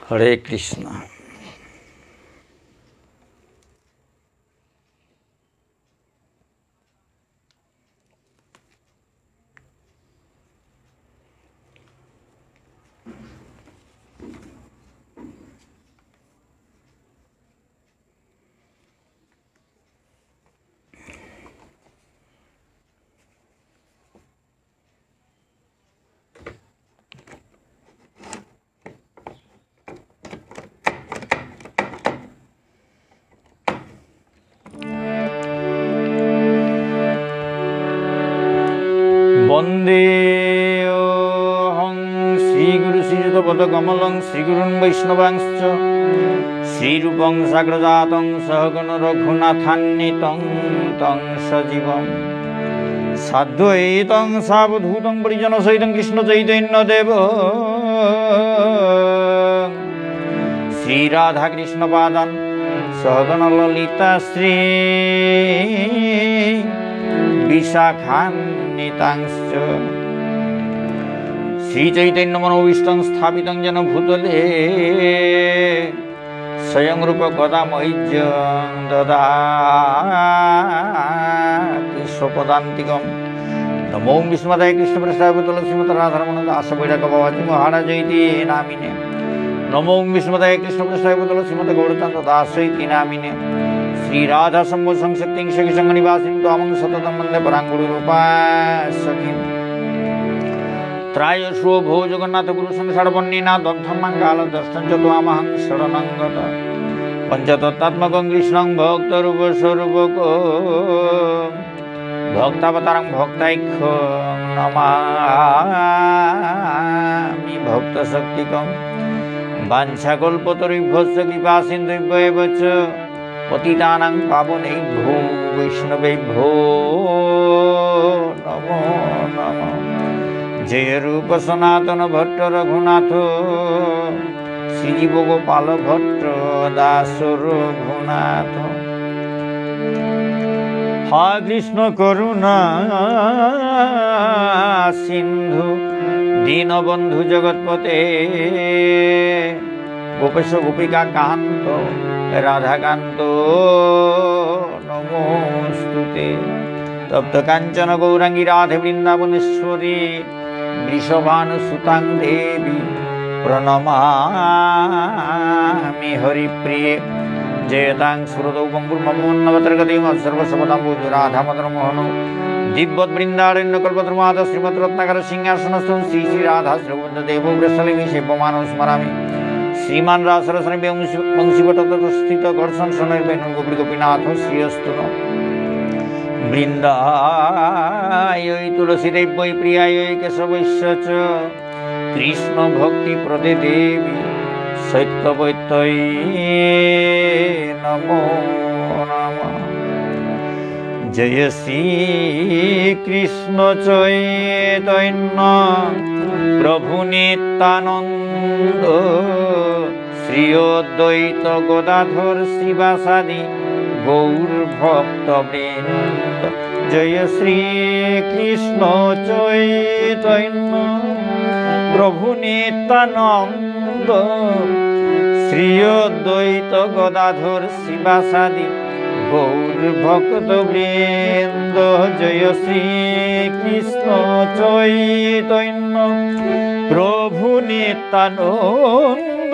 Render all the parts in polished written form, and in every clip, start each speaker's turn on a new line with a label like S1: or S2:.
S1: হরে কৃষ্ণ। वन्देऽहं श्रीगुरु श्रीयुतपदकमलं श्रीगुरुन् वैष्णवांश्च श्रीरूपं साग्रजातं सहगण रघुनाथान्वितं तं सजीवं साद्वैतं सावधूतं परिजनसहितं कृष्णचैतन्यदेवं श्रीराधाकृष्णपादान् सहगण ललिता श्री विशाखान्वितांश्च श्रीचैतन्यमनोभीष्टं स्थापितं येन भूतले स्वयं रूप कदा मह्यं ददाति स्वपदान्तिकं। नमो विष्णुपदाय कृष्णप्रेष्ठाय तुलसीमते राधारमण दास वैराग्यभवानि महाराजैति नामिने। नमो विष्णुपदाय कृष्णप्रेष्ठाय तुलसीमते गौरचन्द्र दास इति नामिने। श्रीराधा सम्भो संशक्तिं सखिसङ्गनिवासिनीं त्वामं सततं वन्दे पराङ्गुरुरूपासखीं। त्रायशो भो जगन्नाथ गुरु संसारवह्निना दग्धं मङ्गलदर्शनं च त्वामहं शरणं गतः। पञ्चतत्त्वात्मकं कृष्णं भक्तरूपस्वरूपकं भक्तावतारं भक्तैक्यं नमामि भक्तशक्तिकं। वाञ्छाकल्पतरुभ्यश्च कृपासिन्धुभ्येव च पतितानां पावनेभ्यो वैष्णवेभ्यो नमो नमः। जय रूप सनातन भट्ट रघुनाथ श्रीजीव गोपाल भट्ट दास रघुनाथ। हा कृष्ण करुणा सिंधु दीनबंधु जगतपते गोपेश गोपिका कांत राधाकांत नमोस्तुते। तप्त कांचन गौरांगी राधे वृंदावनेश्वरी वृषभानुसुतां देवी प्रणमामि हरिप्रिये। जयतां सुरतौ पंगुर्ममोन्नवतर्गतिं सर्वसपदाम्बुज राधामदनमोहनो दिव्यवृन्दारण्यकल्पद्रुमाद श्रीमद्रत्नाकर सिंहासनस्थं श्री श्री राधा श्रीवृन्ददेवो वृषलिमि सेव्यमानो स्मरामि। श्रीमान रासरसनि वंशीवटतस्थित कर्षण शनैर्वेणुं गोपी गोपीनाथ श्रीयस्तु नः। वृन्दायै तुलसीदेव्यै प्रियायै केशवस्य च कृष्ण भक्ति प्रदे देवी सत्यवत्यै नमो नमः। जय श्री कृष्ण चैतन्य प्रभु नित्यानंद श्री अद्वैत गदाधर शिवासादि गौर भक्तवृंद। जय श्री कृष्ण चैतन्य प्रभु नित्यानंद श्री अद्वैत गदाधर शिवासादि गौर भक्तवृंद। जय श्री कृष्ण चैतन्य प्रभु नित्यानंद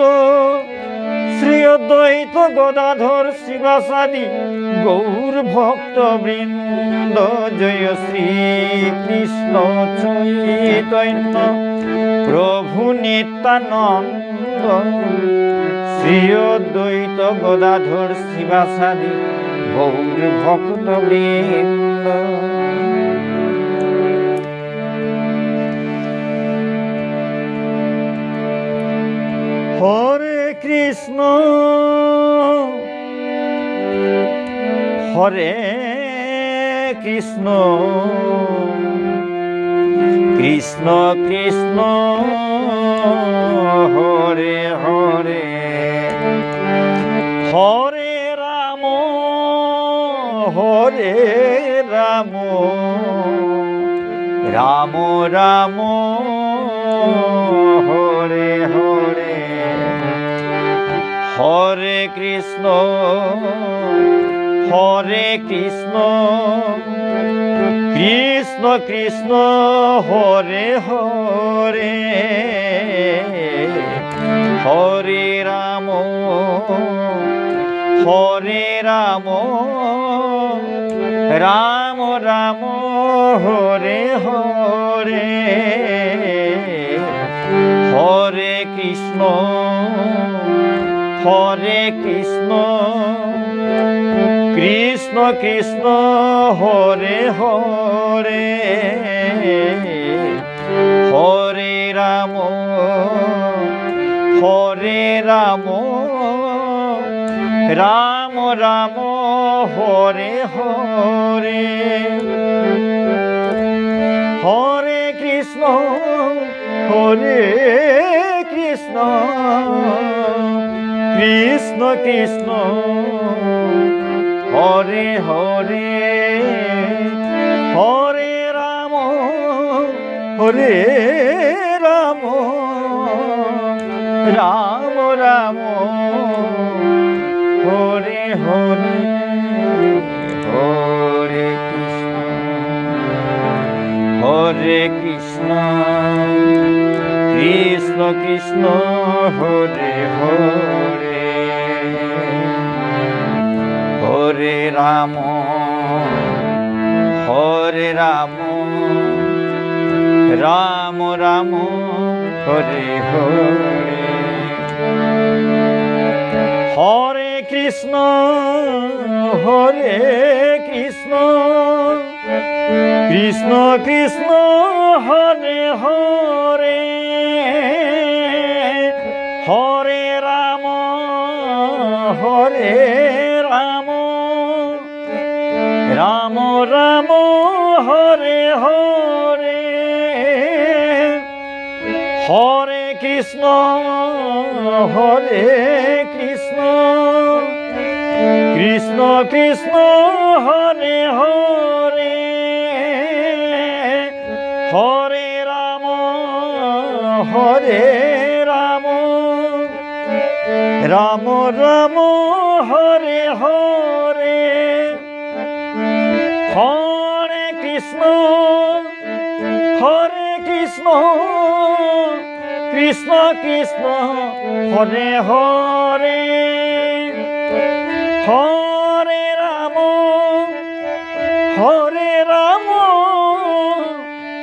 S1: श्री अद्वैत गदाधर शिवासादि गौर भक्तवृंद। जय श्री कृष्ण चैतन्य प्रभु नित्यानंद श्री अद्वैत गदाधर शिवासादि गौर भक्तवृंद। हरे कृष्ण हरे कृष्ण कृष्ण कृष्ण हरे हरे हरे राम राम राम हरे हरे হরে কৃষ্ণ কৃষ্ণ কৃষ্ণ হরে হরে হরে রাম রাম রাম হরে হরে হরে কৃষ্ণ কৃষ্ণ কৃষ্ণ হরে হরে হরে রাম রাম রাম হরে হরে হরে কৃষ্ণ কৃষ্ণ কৃষ্ণ হরে হরে হরে রাম রাম রাম হরে হরে হরে কৃষ্ণ কৃষ্ণ কৃষ্ণ হরে হরে হরে রাম রাম রাম হরে হরে হরে কৃষ্ণ কৃষ্ণ কৃষ্ণ হরে হরে হরে রাম রাম রাম হরে হরে হরে কৃষ্ণ কৃষ্ণ কৃষ্ণ হরে হরে হরে রাম রাম রাম হরে হরে হরে কৃষ্ণ কৃষ্ণ কৃষ্ণ হরে হরে হরে রাম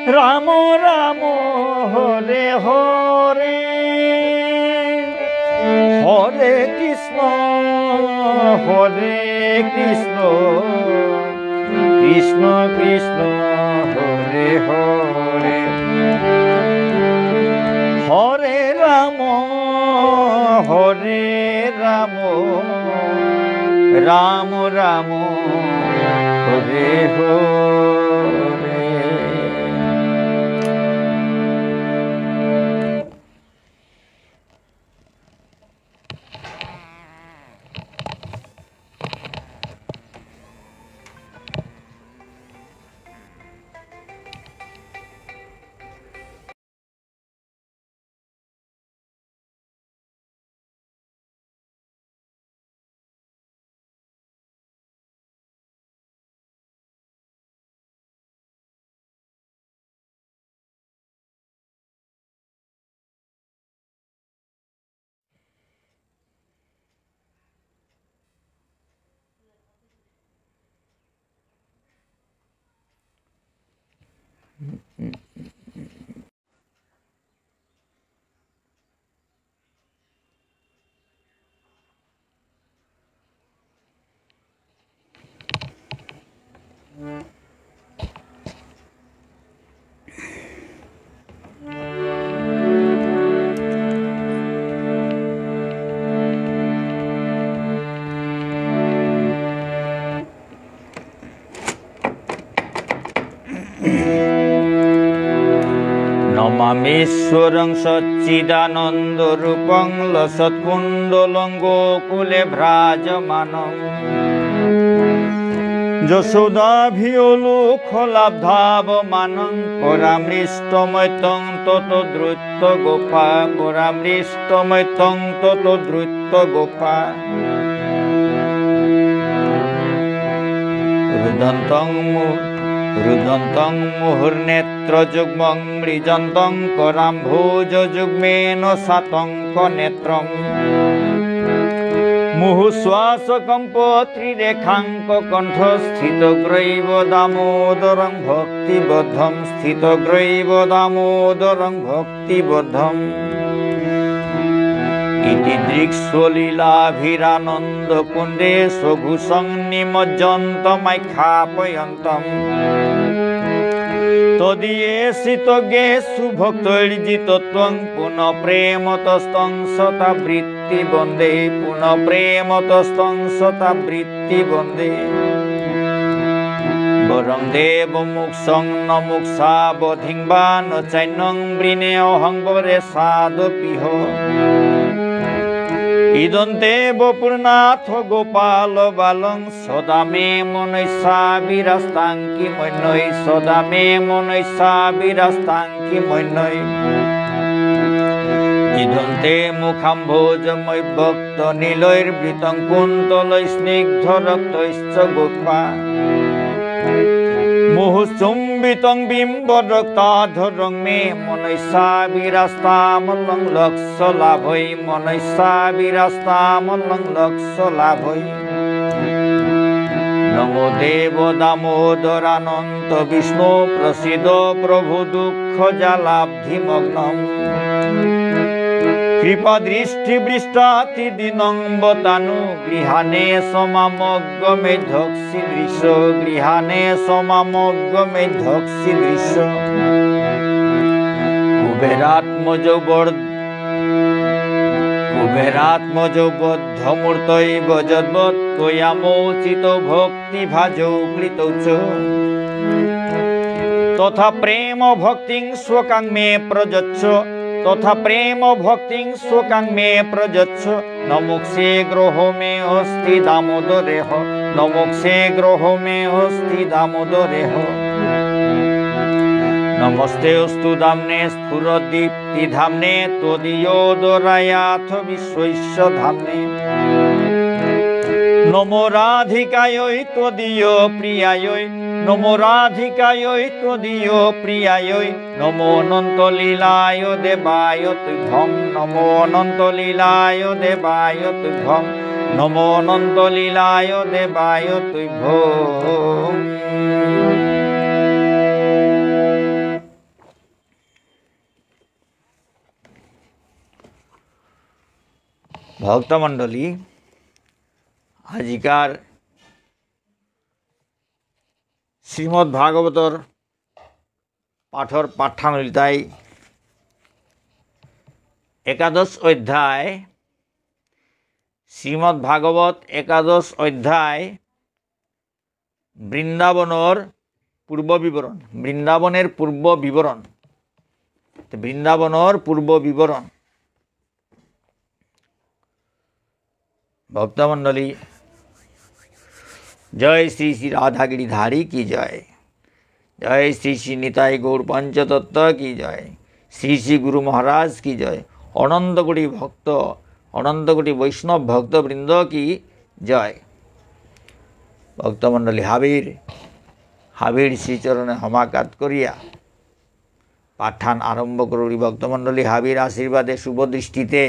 S1: রাম রাম হরে হরে হরে কৃষ্ণ কৃষ্ণ কৃষ্ণ হরে হরে হরে রাম রাম রাম হরে হরে নমামেশ্বরং সচ্চিদানন্দরূপং লসৎকুণ্ডলং গোকুলে ভ্রাজমানং যশোদাভিলোকলাব্ধাবমানং পরামৃষ্টমৈত্যং তত দ্রৈত্য গোপা পরামৃষ্টমৈত্যং তত দ্রৈত্য গোপা রুদন্তং মুহুর্নেত্রযুগ্মং মৃজন্তং করাম্ভোজযুগ্মেন সাতঙ্কনেত্রং মুহুশ্বাসকম্পত্রিরেখাঙ্ক কণ্ঠস্থিতগ্রৈব দামোদরং ভক্তিবদ্ধং স্থিতগ্রৈব দামোদরং ভক্তিবদ্ধং ইতি দৃক্স্বলীলাভিরানন্দকুণ্ডে স্বঘুষং নিমজ্জন্তমাখ্যাপয়ন্তম তদীয়েষিতজ্ঞেষু ভক্তৈর্জিতত্বং পুনঃ প্রেমতস্তং শতাবৃত্তি বন্দে পুনঃ প্রেমতস্তং শতাবৃত্তি বন্দে বরং দেবমুক্ষং ন মুক্ষাবধিং বা ন চৈন্যং বৃণেऽহং বরে সাদপিহ ইদন্তে বপুর্নাথ গোপাল বালং সদা মে মনৈষা বিরাস্তাঙ্কি মন্যৈ সদা মে মনৈষা বিরাস্তাঙ্কি মন্যৈ ইদন্তে মুখাম্ভোজময় ভক্ত নীলৈর্বৃতং কুন্তলৈ স্নিগ্ধ রক্তৈশ্চ গোপা মুহুচুম্বিতং বিম্বরক্তাধরং মে মনৈষা বিরাস্তামলং লক্ষ লাভৈ মনৈষা বিরাস্তামলং লক্ষ লাভৈ নমো দেব দামোদরানন্ত বিষ্ণু প্রসিদ প্রভু দুঃখ জালাব্ধিমগ্নম কৃপা দৃষ্টি বৃষ্টাতি দিনম্বতানু গৃহানে সমামগ্গমে ধক্ষি দৃশ্য গৃহানে সমামগ্গমে ধক্ষি দৃশ্য কুবেরাত্মজ বদ্ধমূর্তৈব যদ্বৎ ত্বয়ামোচিত ভক্তি ভাজৌ কৃতৌ চ তথা প্রেম ভক্তিং স্বকাং মে প্রযচ্ছ তথা প্রেম ভক্তিং স্বকাং মে প্রযচ্ছ নমোক্ষে গ্রহ মে অস্তি দামোদরেহ নমোক্ষে গ্রহ মে অস্তি দামোদরেহ নমস্তে অস্তু দাম্নে স্ফুরদীপ্তি ধাম্নে ত্বদীয়োদরায়াথ বিশ্বৈশ্য ধাম্নে নমো রাধিকাयै ত্বদীয় প্রিয়াयै নমো রাধিকাयै ত্বদীয় প্রিয়াयै নমো অনন্ত লীলায় দেবায় তুভ্যং নমো অনন্ত লীলায় দেবায় তুভ্যং নমো অনন্ত লীলায় দেবায় তুভ্যং। ভক্তমণ্ডলী, আজিকার শ্রীমদ্ ভাগবতর পাঠর পাঠ্যানুলিতায় একাদশ অধ্যায় শ্রীমদ্ ভাগবত একাদশ অধ্যায় বৃন্দাবনের পূর্ব বিবরণ বৃন্দাবনের পূর্ব বিবরণ বৃন্দাবনের পূর্ব বিবরণ। ভক্তমণ্ডলী, জয় শ্রী শ্রী রাধা गिरिधारी की जय, जय श्री श्री निताई गौर पंचतत्व की जय, श्री श्री गुरु महाराज की जय, अनंत कोटि भक्त अनंत कोटि वैष्णव भक्त वृंद की जय। भक्तमंडली, हाबिर श्रीचरणे हमाकात करिया पाठान आरम्भ करी। भक्तमंडली, हाबिर आशीर्वादे शुभ दृष्टिते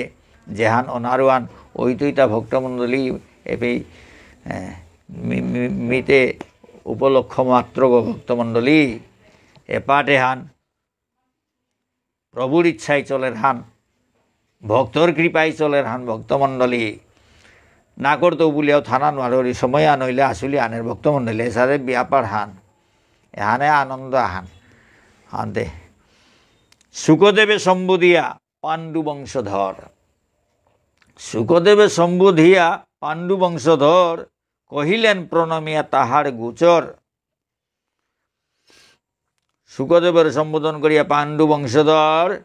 S1: जेहान अनारुआन ओइतुइता भक्तमंडली एपे मिते उपलक्ष मात्र गो। भक्तमंडली, एपाटे हान प्रभुर इच्छाय चले हान भक्तर कृपाय चले हान। भक्तमंडली, ना करते बुलियाओ थाना नारी समय आनइले आसुली आनेर। भक्तमंडली, सारे व्यापार हान एहाने आनंद हान हानते सुखदेवे सम्बुधिया पाण्डु वंशधर सुखदेवे सम्बुधिया पाण्डु वंशधर कहिलेन प्रणमिया ताहार गोचर। सुखदेवर सम्बोधन करिया पाण्डु वंशधर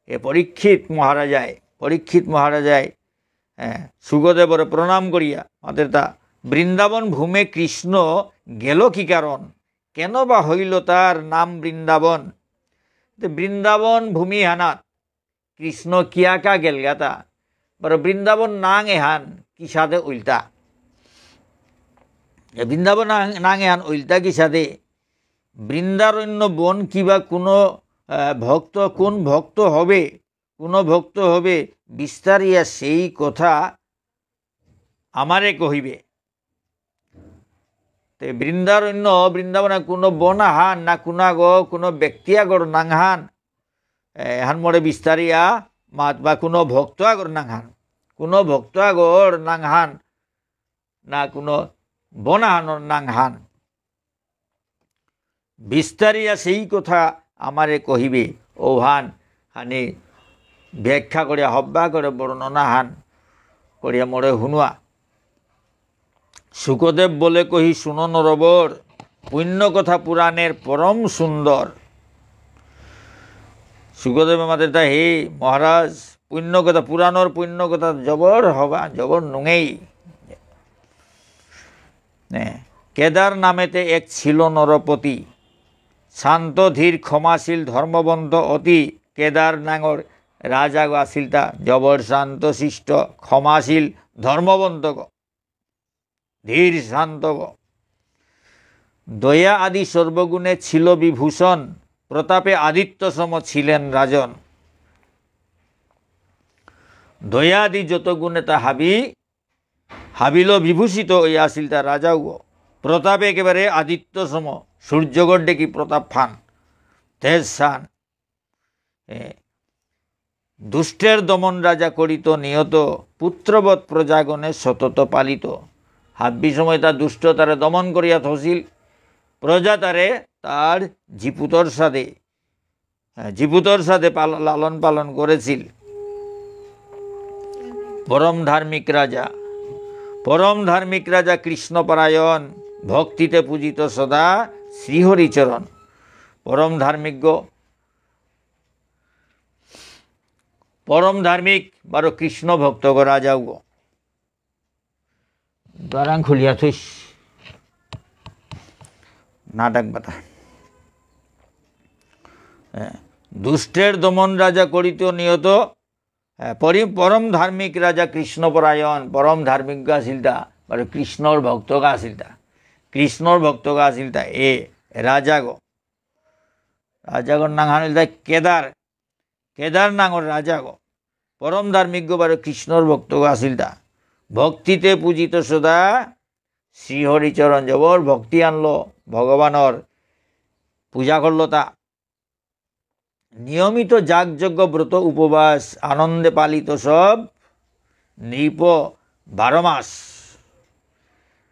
S1: ए परीक्षित महाराजाय सुखदेवर प्रणाम करिया मातेर ता বৃন্দাবন ভূমে কৃষ্ণ গেল কি কারণ, কেন বা হইল তার নাম বৃন্দাবন। বৃন্দাবন ভূমি হানাত কৃষ্ণ কিয়াকা গেল গাতা, বড় বৃন্দাবন নাং এহান কি সাদে উল্টা। বৃন্দাবন নাং এহান উল্টা কি সাদে, বৃন্দারণ্য বন কিবা কোনো ভক্ত কোন ভক্ত হবে, কোনো ভক্ত হবে বিস্তারিয়া সেই কথা আমারে কহিবে। তে বৃন্দারণ্য বৃন্দাবনে কোনো বন হান না কুনাগো কোনো ব্যক্তি আগর নাংহান এহান মরে বিস্তারিয়া মাত বা কোনো ভক্ত আগর নাংহান, কোনো ভক্ত আগর নাংহান না কোনো বনাহান নাংহান, বিস্তারিয়া সেই কথা আমারে কহিবে। ওহান হানি ব্যাখ্যা করিয়া হব্বা করে বর্ণনা হান করিয়া মরে শুনোয়া। শুকদেব বলে কহি শুনো নরবর, পুণ্য কথা পুরাণের পরম সুন্দর। শুকদেব আমাদের তা হে মহারাজ পুণ্য কথা পুরাণর পুণ্য কথা জবর হবা জবর নুঙেই। কেদার নামেতে এক ছিল নরপতি, শান্ত ধীর ক্ষমাশীল ধর্মবন্ত অতি। কেদার নাঙর রাজা গো আসিল তা জবর শান্ত শিষ্ট ক্ষমাশীল ধর্মবন্ত গো ধীর শান্ত গো। দয়া আদি সর্বগুণে ছিল বিভূষণ, প্রতাপে আদিত্য সম ছিলেন রাজন। দয়া আদি যত গুণে তা হাবিল বিভূষিত ওই আসিল তা রাজাও গো। প্রতাপে একেবারে আদিত্য সম, সূর্যগড় ডেকি প্রতাপ ফান তেজ সান। দুষ্টের দমন রাজা করিত নিয়ত, পুত্রবৎ প্রজাগণে সতত পালিত। হাব্বি সময় তার দুষ্ট তারে দমন করিয়া থসিল, প্রজা তারে তার জিপুতর সাথে লালন পালন করেছিল। পরম ধার্মিক রাজা কৃষ্ণপরায়ণ, ভক্তিতে পূজিত সদা শ্রীহরিচরণ। পরম ধার্মিক বারো কৃষ্ণ ভক্ত গো রাজাও গো। দ্বারাং খুলিয়া থইস নাটক বাতা। দুষ্টের দমন রাজা করিত নিয়ত, পরম ধার্মিক রাজা কৃষ্ণপরায়ণ। পরম ধার্মিক গা আসিলতা বারো কৃষ্ণর ভক্ত গা আসিলতা, কৃষ্ণর ভক্ত গা আসিলতা এ রাজাগো। রাজাগর নাং হানিলতা কেদার নাঙর রাজাগো। পরম ধার্মিক গো বারো কৃষ্ণর ভক্ত গা আসিলতা। ভক্তিতে পূজিত সদা শ্রীহরিচরণ, জবর ভক্তি আনলো ভগবানর পূজা করলো তা। নিয়মিত যাগযজ্ঞ ব্রত উপবাস, আনন্দে পালিত সব নৃপ 12 মাস।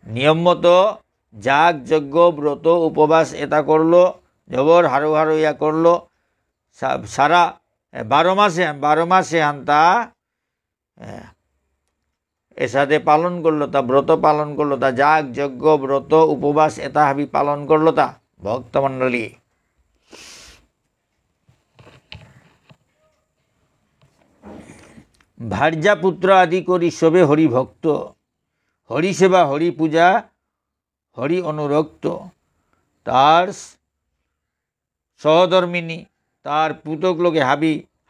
S1: নিয়ম মতো যাগযজ্ঞ ব্রত উপবাস এটা করলো, জবর হারু ইয়া করলো সারা 12 মাসে আনতা এর সাথে পালন করলো তা, ব্রত পালন করলো তা, যাগযজ্ঞ ব্রত উপবাস এটা হাবি পালন করলো তা ভক্তমণ্ডলী। ভার্যা পুত্র আদি করি সবে হরি ভক্ত, হরি সেবা হরি পূজা হরি অনুরক্ত। তার সহধর্মিনী তার পুতক লোকে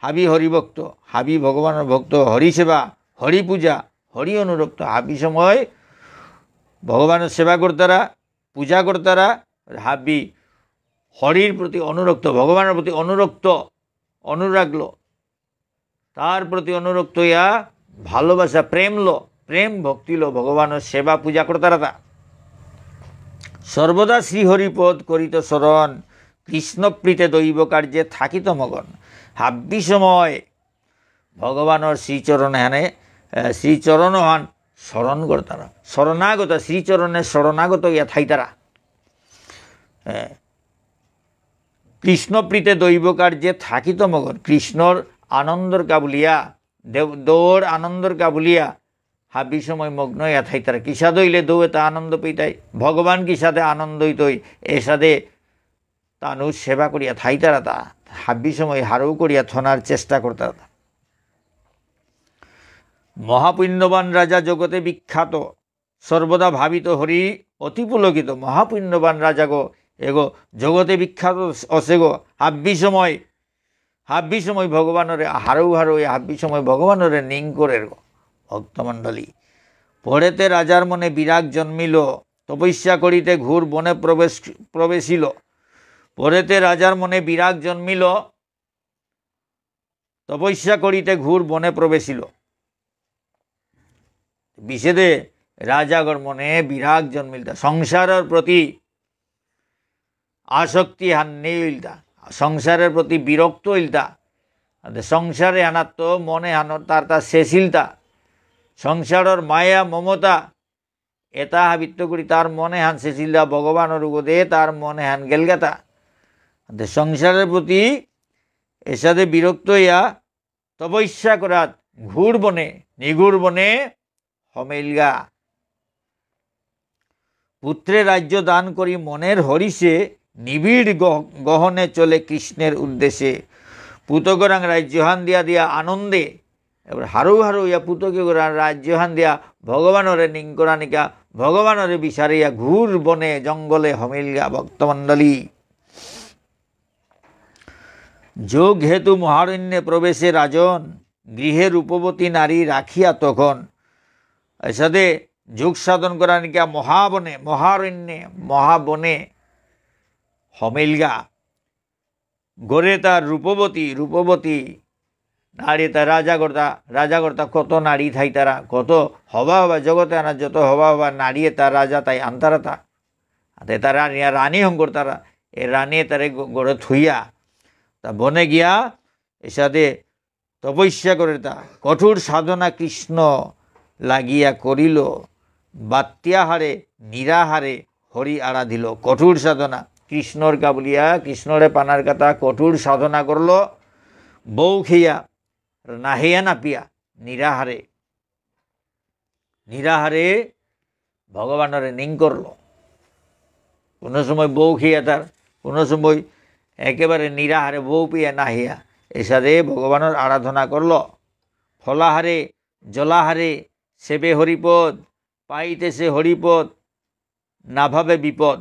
S1: হাবি হরিভক্ত, হাবি ভগবানের ভক্ত, হরি সেবা হরি পূজা হরি অনুরক্ত। হাবি সময় ভগবানের সেবা করতারা পূজা করতারা, হাবি হরির প্রতি অনুরক্ত, ভগবানের প্রতি অনুরাগ লো, তার প্রতি অনুরক্ত ইয়া ভালোবাসা প্রেম ভক্তি লো, ভগবানের সেবা পূজা করতারা তা। সর্বদা শ্রীহরিপদ করিত স্মরণ, কৃষ্ণপ্রীতে দৈব কার্যে থাকিত মগন। হাব্বি সময় ভগবানের শ্রীচরণ হান স্মরণ করতারা, শরণাগত শ্রীচরণের শরণাগত ইয়া থাইতারা। কৃষ্ণপ্রীতে দৈব কার্যে থাকিত মগন, কৃষ্ণর আনন্দর কাবুলিয়া দৌড় আনন্দর কাবুলিয়া হাবি সময় মগ্ন ইয়া থাইতারা। কিসাদ হইলে দৌড়ে তা আনন্দ পেইতাই, ভগবান কিসাদে আনন্দ হইতই এ সাদে তানু সেবা করিয়া থাইতারা তা। হাবি সময় হারু করিয়া থনার চেষ্টা করতারা। মহাপুণ্যবান রাজা জগতে বিখ্যাত, সর্বদা ভাবিত হরি অতি পুলকিত মহাপুণ্যবান রাজা গো এগো জগতে বিখ্যাত অসে গো হাব্বি সময় ভগবানরে হারৌ হারৌ হাব্বি সময় ভগবানরে নিং করে গো ভক্তমণ্ডলী। পড়েতে রাজার মনে বিরাগ জন্মিল তপস্যা করিতে ঘোর বনে প্রবেশিল। পড়েতে রাজার মনে বিরাগ জন্মিল তপস্যা করিতে ঘোর বনে প্রবেশিল। বিশেদে রাজাগর মনে বিরাগ জন্মিলতা সংসারের প্রতি আসক্তি হান্নে হইলতা সংসারের প্রতি বিরক্ত হইলতা সংসারে আনাত মনে হানো তার শেষিলতা সংসারের মায়া মমতা এটা হাবিত্য করি তার মনে হান শেষিলতা ভগবানের উগদে তার মনে হান গেলগাতা সংসারের প্রতি এসাদে বিরক্ত হইয়া তপস্যা করাত ঘুর বনে নিগুর বনে হমেলগা। পুত্রে রাজ্য দান করি মনের হরিষে নিবিড় গহনে চলে কৃষ্ণের উদ্দেশ্যে। পুতগরাং রাজ্যহান দিয়া দিয়া আনন্দে এবার হারু হারু ইয়া পুতকে রাজ্যহান দিয়া ভগবানরে নিঙ্করানিকা ভগবানরে বিচারিয়া ঘুর বনে জঙ্গলে হমিলগা ভক্তমণ্ডলী। যোগ হেতু মহারণ্যে প্রবেশে রাজন গৃহে রূপবতী নারী রাখিয়া তখন এসাদে যোগ সাধন করানিকা মহাবনে মহারণ্যে মহাবনে হমিলগা গড়ে তার রূপবতী নারী তার রাজাগর্তা কত নারী থাই তারা কত হবা জগতে আনা যত হবা নারী তার রাজা তাই আনতারা তারা রানী হঙ্কর তারা এ রানী তারে গড়ে থুইয়া তা বনে গিয়া এসাদে তপস্যা করে তা কঠোর সাধনা কৃষ্ণ লাগিয়া করিল বাত্যাহারে নিরাহারে হরি আরাধিল। কঠোর সাধনা কৃষ্ণর কাবুলিয়া কৃষ্ণরে পানার কথা কঠোর সাধনা করল বউ খেয়া নাহিয়া না পিয়া নিরাহারে ভগবানরে নিং করল। কোনো সময় বউ খেয়া তার কোনো সময় একেবারে নিরাহারে বউ পিয়া নাহিয়া এসাদে ভগবানের আরাধনা করল। ফলাহারে জলাহারে সেবে হরিপদ পাইতেছে হরিপদ না ভাবে বিপদ।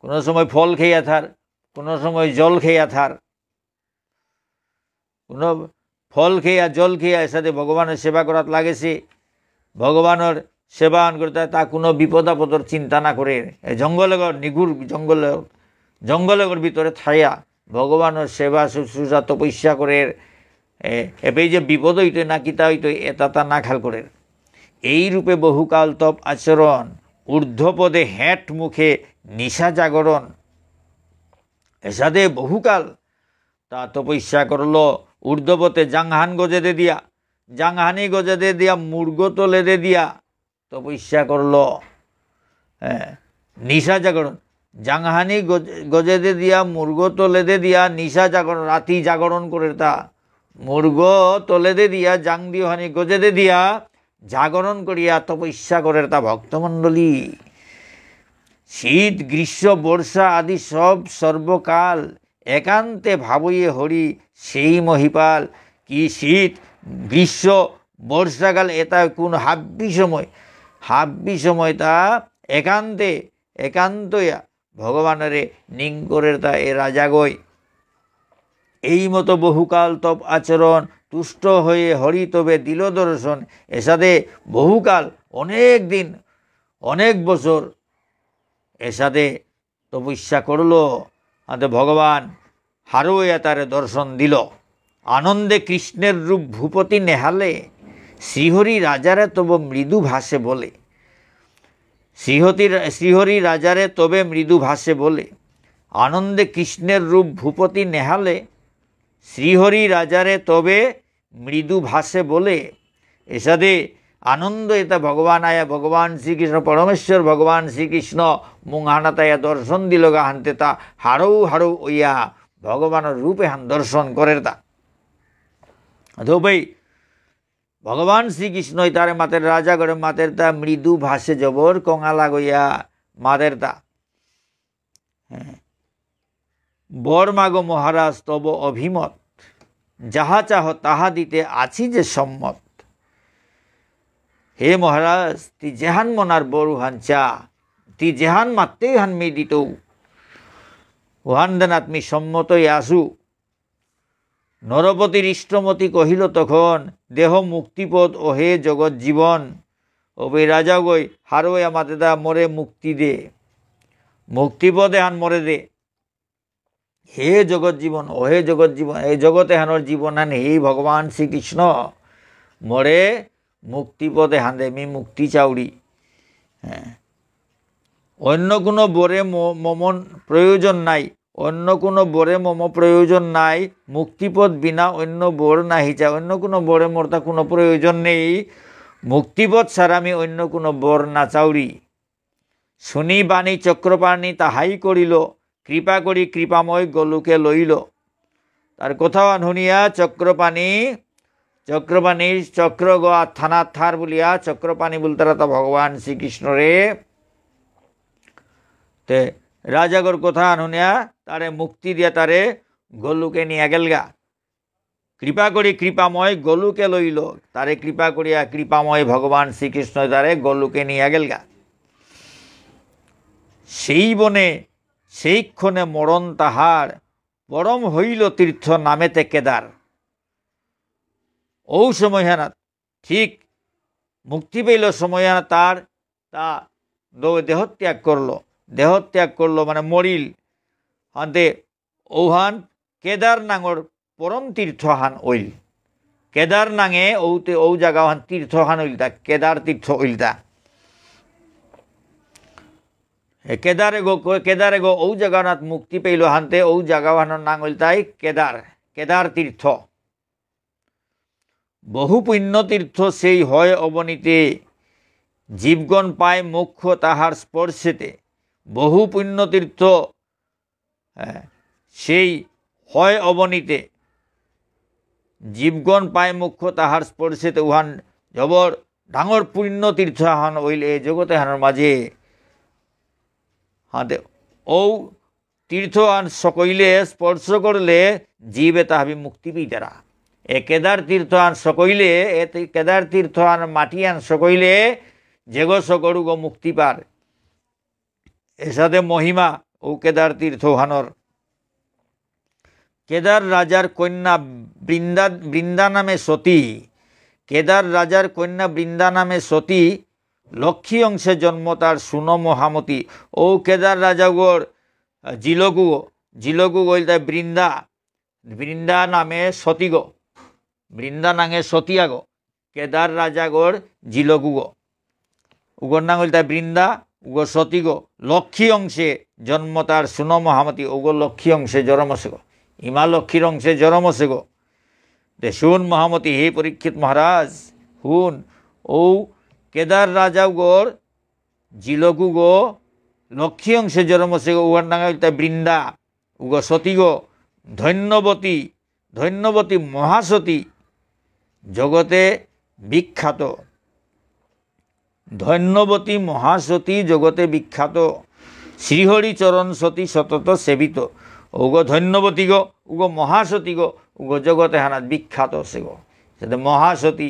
S1: কোনো সময় ফল খেয়া থার কোনো সময় জল খেয়া থার কোনো ফল খেয়া জল খেয়া এর সাথে ভগবানের সেবা করাত লাগেছে ভগবানের সেবা করতে তা কোনো বিপদ আপদর চিন্তা না করে জঙ্গলগর নিগুর জঙ্গলগর ভিতরে থাইয়া ভগবানের সেবা শুশ্রূষা তপস্যা করে এপে যে বিপদ হইতো না কিতা হইতো এটা তা না খেয়াল করে এই রূপে বহুকাল তপ আচরণ ঊর্ধ্বপদে হেঁট মুখে নিশা জাগরণ এসাদে বহুকাল তা তপস্যা করল। ঊর্ধ্বপথে জাংহানি গজে দে দিয়া মূর্গ তোলে দে দিয়া তপস্যা করল। নিশা জাগরণ জাংহানি গজে দে দিয়া মূর্গ তোলে দে দিয়া নিশা জাগরণ রাতি জাগরণ করে তা মূর্গ তোলে দে দিয়া জাং দিহানি গজে দে দিয়া জাগরণ করিয়া তপস্যা করে তা ভক্তমণ্ডলী। শীত গ্রীষ্ম বর্ষা আদি সব সর্বকাল একান্তে ভাবইয়ে হরি সেই মহিপাল। কি শীত গ্রীষ্ম বর্ষাকাল এটা কোন হাব্বি সময় তা একান্তয়া ভগবানরে নিং করে তা এ রাজাগয়। এই মতো বহুকাল তপ আচরণ তুষ্ট হয়ে হরি তবে দিল দর্শন। এসাদে বহুকাল অনেক দিন অনেক বছর এসাদে তপস্যা করল আদে ভগবান হারোয়া তারে দর্শন দিল। আনন্দে কৃষ্ণের রূপ ভূপতি নেহালে শ্রীহরি রাজারে তব মৃদু ভাষে বলে। শ্রীহরি রাজারে তবে মৃদু ভাষে বলে। আনন্দে কৃষ্ণের রূপ ভূপতি নেহালে শ্রীহরি রাজারে তবে মৃদু ভাষে বলে। এসাদে আনন্দ এটা ভগবান আয়া ভগবান শ্রীকৃষ্ণ পরমেশ্বর ভগবান শ্রীকৃষ্ণ মুংহানাতায়া দর্শন দিল গা হানতে তা হারৌ ওইয়া ভগবানের রূপে হান দর্শন করে তা তো ভাই ভগবান শ্রীকৃষ্ণ তারে মাতের রাজা করে মাতের তা মৃদু ভাষে জবর কঙালা গইয়া মাতের তা বর মাগো মহারাজ তব অভিমত যাহা চাহ তাহা দিতে আছি যে সম্মত। হে মহারাজ তি যেহান মনার বড়ু হাঞ্চা তি যেহান মাত্রেই হান মি দিত ওহান দেন আত্মি সম্মতই আসু। নরপতির ইষ্টমতি কহিল তখন দেহ মুক্তিপদ ও হে জগৎ জীবন ওই রাজা গই হারোয় আমাদের দা মরে মুক্তি দে মুক্তিপদে হান মরে দে। হে জগৎ জীবন ও হে জগৎ জীবন এই জগতে হানোর জীবন হান হে ভগবান শ্রীকৃষ্ণ মরে মুক্তিপদে হান দে মি মুক্তি চাউরি। হ্যাঁ অন্য কোনো বরে মমন প্রয়োজন নাই অন্য কোনো বরে মম প্রয়োজন নাই মুক্তিপদ বিনা অন্য বর নাহি চাই অন্য কোনো বরে মোর তা কোনো প্রয়োজন নেই মুক্তিপদ ছাড়া আমি অন্য কোনো বর না চাউরি। শুনি বাণী চক্রপাণী তাহাই করিল কৃপা করি কৃপাময় গলুকে লইল। তার কোথাও শুনিয়া চক্রপাণী চক্র গ থানা থার বলিয়া চক্রপাণী বলতারা তা ভগবান শ্রীকৃষ্ণ রে তে রাজাগর কথা শুনিয়া তারে মুক্তি দিয়া তারে গলুকে নিয়ে গেলগা। কৃপা করি কৃপাময় গলুকে লইল তারে কৃপা করিয়া কৃপাময় ভগবান শ্রীকৃষ্ণ তারে গলুকে নিয়ে গেলগা। সেই বনে সেইক্ষণে মরণ তাহার পরম হইল তীর্থ নামেতে কেদার। ও সময় হেনা ঠিক মুক্তি পেল সময় হেনা তার তা দেহত্যাগ করলো মানে মরিল হাতে ওহান কেদার নাঙর পরম তীর্থ হান ওইল কেদার নাঙে ওতে ও জায়গা হান তীর্থ হান ওইলতা কেদার তীর্থ ওইলতা কেদারে গো ও জায়গানাত মুক্তি পেল হানতে ও জায়গা হানোর নাং ওইলতাই কেদার তীর্থ। বহু পুণ্য তীর্থ সেই হয় অবনীতে জীবগণ পায় মোক্ষ তাহার স্পর্শেতে। বহু পুণ্য তীর্থ সেই হয় অবনীতে জীবগণ পায় মোক্ষ তাহার স্পর্শেতে উহান জবর ডাঙর পুণ্য তীর্থ হান ওইল এ জগতে হানোর মাঝে হাতে ও তীর্থ আন সকইলে স্পর্শ করলে জীবে তাহাবি মুক্তি পেইতারা। এ কেদার তীর্থ আন সকইলে এ কেদার তীর্থ আন মাটি আন সকইলে যেগো সকরু গো মুক্তি পার এর সাথে মহিমা ও কেদার তীর্থ হানোর। কেদার রাজার কন্যা বৃন্দা নামে সতী কেদার রাজার কন্যা বৃন্দা নামে সতী লক্ষ্মী অংশে জন্ম তার সুনো মহামতি। ও কেদার রাজাগর জিলগু গইলতা বৃন্দা নামে সতী গো বৃন্দা নাঙে সতিয়া গো কেদার রাজাগর জিলগু গো উগর নাং হইলতা বৃন্দা উগো সতী গো লক্ষ্মী অংশে জন্ম তার সুনো মহামতি ওগো লক্ষ্মী অংশে জরমসে গো ইমা লক্ষ্মীর অংশে জরমসে গো দে শুন মহামতি হে পরীক্ষিত মহারাজ হুন ও কেদার রাজা গোর জিলগু গো লক্ষ্মী অংশে জরমসে গো উগার নাং হইলতা বৃন্দা উগো সতী গো ধন্যবতী মহাসতী জগতে বিখ্যাত ধন্যবতী মহাসতী জগতে বিখ্যাত। শ্রীহরি চরণ সতী সতত সেবিত ওগো ধন্যবতী গো উগো মহাসতী গো উগো জগতে হানাত বিখ্যাত সে গো সেটা মহাসতী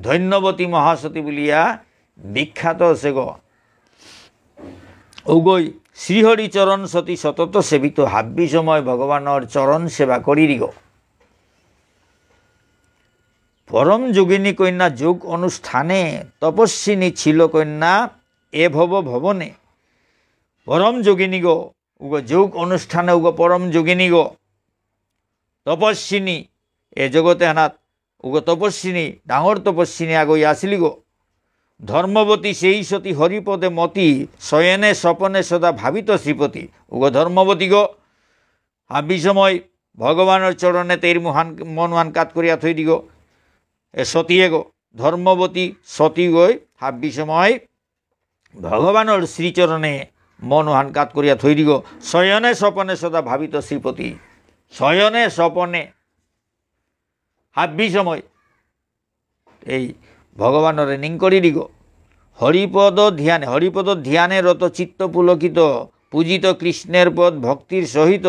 S1: ধন্যবতী মহাসতী বলিয়া বিখ্যাত সে গো ওগই শ্রীহরি চরণ সতী সতত সেবিত হাব্বি সময় ভগবানের চরণ সেবা করিরি গো। পরম যোগিনী কন্যা যোগ অনুষ্ঠানে তপস্বিনী ছিল কন্যা এ ভবনে। পরম যোগিনী গো উগো যোগ অনুষ্ঠানে উগো পরম যোগিনী গো তপস্বিনী এ জগতে হানাত উগো তপস্বিনী ডাঙর তপস্বিনী আগই আসিলি গো। ধর্মবতী সেই সতী হরিপদে মতি শয়নে স্বপনে সদা ভাবিত শ্রীপতি উগো ধর্মবতী গো হাবি সময় ভগবানের চরণে তের মন কাত করিয়া থই দিগো এ সতীয়ে গো ধর্মবতী সতী গই হাবি সময় ভগবানের শ্রীচরণে মন কাত করিয়া থই দিগো। শয়নে স্বপনে সদা ভাবিত শ্রীপতি শয়নে স্বপনে হাবি সময় এই ভগবানের নিং করি দিগো। হরিপদ ধ্যানে রত চিত্ত পুলকিত পূজিত কৃষ্ণের পদ ভক্তির সহিত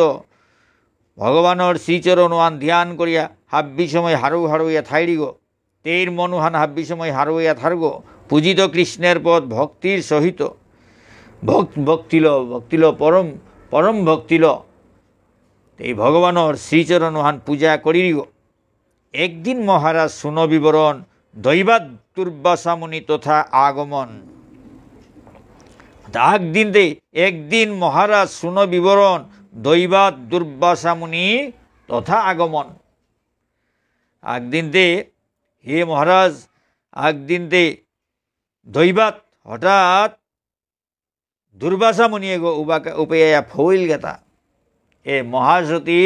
S1: ভগবানের শ্রীচরণ ওয়ান ধ্যান করিয়া হাব্বি সময় হারু হারুইয়া থাইড়ি গো তের মনুহান হাব্বি সময় হারুয়া থার্গ পূজিত কৃষ্ণের পদ ভক্তির সহিত ভক্তিল পরম পরম ভক্তিল এই ভগবানের শ্রীচরণ হান পূজা করিব। একদিন মহারাজ শুন বিবরণ দৈবাত দুর্বাসা মুনি তথা আগমন। একদিন মহারাজ শুন বিবরণ দৈবাত দুর্বাসা মুনি তথা আগমন। একদিনতে হে মহারাজ একদিনতে দৈবাত হঠাৎ দুর্বাসা মুনি এগো উপেয়া ফৌল গেতা এ মহাসতী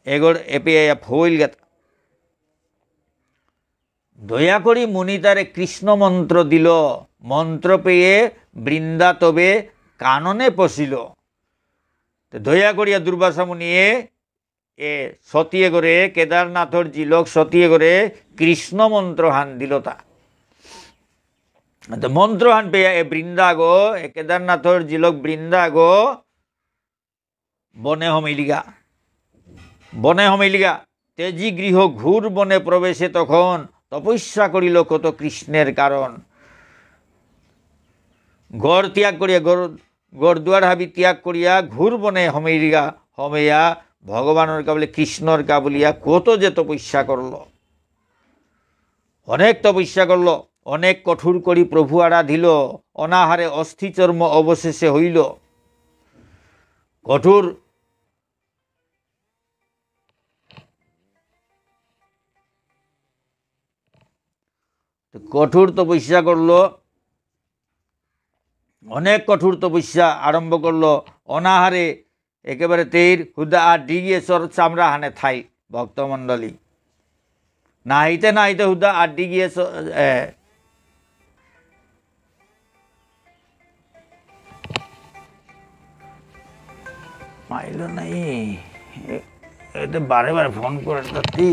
S1: এগোর এপেয়া ফৌল গেতা। দয়া করি মুনি তারে কৃষ্ণ মন্ত্র দিল, মন্ত্র পেয়ে বৃন্দা তবে কাননে পশিল। দয়া করিয়া দুর্বাসা মুনিয়ে এ সতিয়ে করে কেদারনাথর জিলক সতিয়ে করে কৃষ্ণ মন্ত্র হান দিল তা। মন্ত্র হান পেয়া এ বৃন্দা গো এ কেদারনাথর জিলক বৃন্দা গো বনে হমিলিগা তেজি গৃহ ঘুর বনে প্রবেশে তখন তপস্যা করিল কত কৃষ্ণের কারণ। গড় ত্যাগ করিয়া গড় দুয়ার হাবি ত্যাগ করিয়া ঘুর বনে হমেয়া ভগবানের কাবলে কৃষ্ণর কাবলিয়া কত যে তপস্যা করল, অনেক তপস্যা করল, অনেক কঠোর করি প্রভু আরাধিল, অনাহারে অস্থিচর্ম অবশেষে হইল। কঠোর তপস্যা করল, অনেক কঠোর তপস্যা আরম্ভ করলো, অনাহারে একেবারে তের হুদা আর ডিগিয়ে চর চামড়া হানে থাই ভক্তমণ্ডলী নাহিতে নাহিতে হুদা আর ডিগিয়ে মাইল নাই এতে বারে বারে ফোন করে তাতি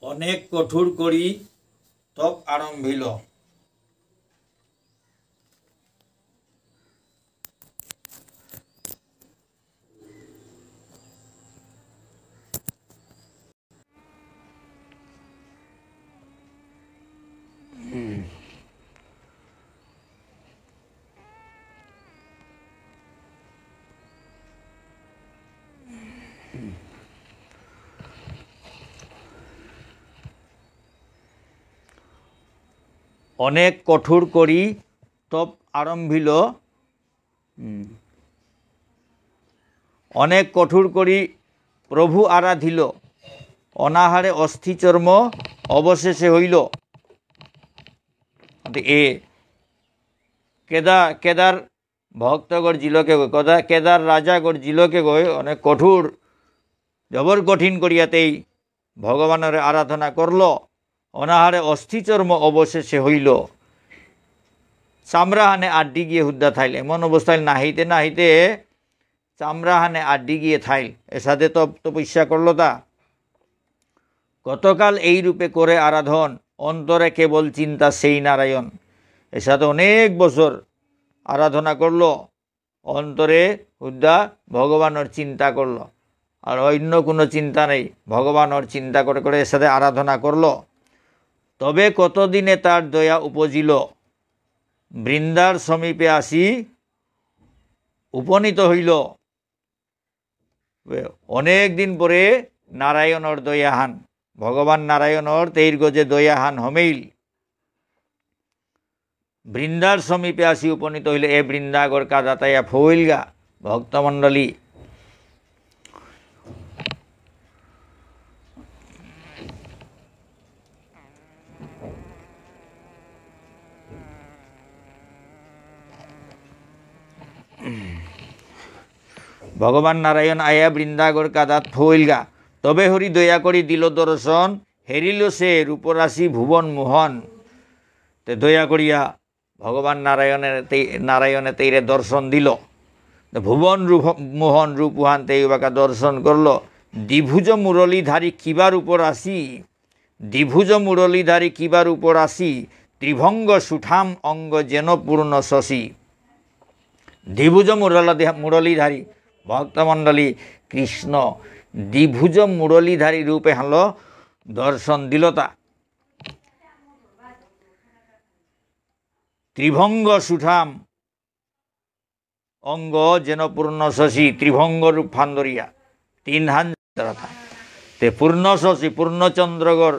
S1: অনেক কঠোর করি তপ আরম্ভিল। অনেক কঠোর করি তপ আরম্ভিল, অনেক কঠোর করি প্রভু আরাধিল, অনাহারে অস্থিচর্ম অবশেষে হইল। এ কেদার ভক্তগড় জিলকে কেদার রাজাগড় জিলকে গই অনেক কঠোর জবর কঠিন করিয়াতেই ভগবানের আরাধনা করল, অনাহারে অস্থিচর্ম অবশেষে হইল। চামড়া হানে আড্ডি গিয়ে হুদ্দা থাইল এমন অবস্থায় নাহিতে নাহিতে চামড়া হানে আড্ডি গিয়ে থাইল এসাথে তপস্যা করল তা গতকাল এই রূপে করে আরাধন অন্তরে কেবল চিন্তা সেই নারায়ণ এসাথে অনেক বছর আরাধনা করল অন্তরে হুদ্দা ভগবানের চিন্তা করল আর অন্য কোনো চিন্তা নেই ভগবানের চিন্তা করে করে এর সাথে আরাধনা করল তবে কতদিনে তার দয়া উপজিল বৃন্দার সমীপে আসি উপনীত হইল অনেক দিন পরে নারায়ণর দয়াহান ভগবান নারায়ণর তেইর গজে দয়াহান হমেইল বৃন্দার সমীপে আসি উপনীত হইল এ বৃন্দাগর কাদাতায়া ফইলগা ভক্তমণ্ডলী ভগবান নারায়ণ আয়া বৃন্দাগর কাদাত ফইলগা তবে হরি দয়া করি দিল দর্শন হেরিল সে রূপরাশি ভুবন মোহন তে দয়া করিয়া ভগবান নারায়ণে তেইরে দর্শন দিল ভুবন মোহন রূপহান তেইবাকা দর্শন করল দ্বিভুজ মুরলীধারী কিবার উপর আসি দ্বিভুজ মুরলীধারী কিবার উপর আসি ত্রিভঙ্গ সুঠাম অঙ্গ যেন পূর্ণ শশী দ্বিভুজ মুরলীধারী ভক্তমণ্ডলী কৃষ্ণ দ্বিভুজ মুরলীধারী রূপে হল দর্শন দিলতা ত্রিভঙ্গ সুঠাম অঙ্গ যেন পূর্ণ শশী ত্রিভঙ্গ রূপ ফান্দরিয়া তিন হান তে পূর্ণ শশী পূর্ণচন্দ্রগর